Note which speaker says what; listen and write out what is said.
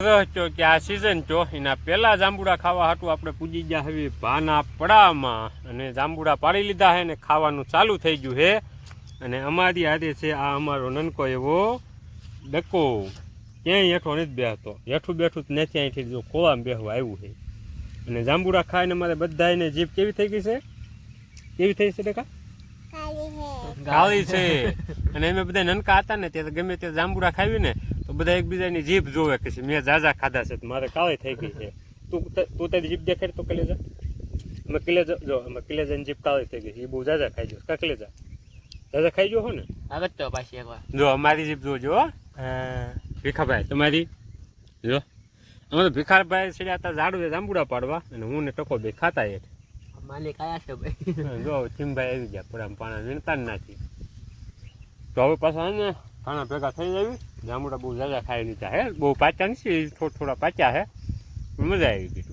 Speaker 1: છો કે આ સિઝન છો એના પહેલા જાંબુડા ખાવા હાટું આપણે પૂજી ગયા હવે ભાના પડામાં અને જાંબુડા પાડી લીધા છે ને ખાવાનું ચાલુ થઈ ગયું છે અને અમારી હાથે છે આ અમારો નનકો એવો ડકો ક્યાંય હેઠો નથી બેસતો હેઠું બેઠું જ નથી અહીંથી જો ખોવામાં બેસવા આવ્યું છે અને જાંબુડા ખાઈને અમારે બધાને જીભ કેવી થઈ ગઈ છે કેવી થઈ છે ડકા કાળી છે અને અમે બધા નનકા હતા ને ત્યારે ગમે તે જાંબુડા ખાવી ને તો બધા એકબીજાની જીભ જોવે કે મેં ઝાઝા ખાધા છે મારે કાળી થઈ ગઈ છે તું તારી જીભ દેખાડ તો કલેજા અમે કલેજા જો અમે કલેજાની જીભ કાળી થઈ ગઈ એ બહુ ઝાઝા ખાઈ ગયો કા કલેજા ઝાઝા ખાઈ ગયો હો ને
Speaker 2: આવે તો પાછી એકવાર
Speaker 1: જો અમારી જીભ જોજો હા ભીખાભાઈ તમારી જો અમે તો ભીખાભાઈ સીડ્યા હતા ઝાડુ જાંબુડા પાડવા અને હું ને ટકો બે ખાતા એ
Speaker 2: માલિક આયા છે ભાઈ
Speaker 1: જો થીમભાઈ આવી ગયા પૂરા પાણા વીણતા જ નાખી તો હવે પાછા ને ખાણા ભેગા થઈ જાવી જાંબુડા બહુ ઝાઝા ખાઈ નીચા હે બહુ પાચ્યા નથી થોડા થોડા પાચ્યા હે મજા આવી ગઈ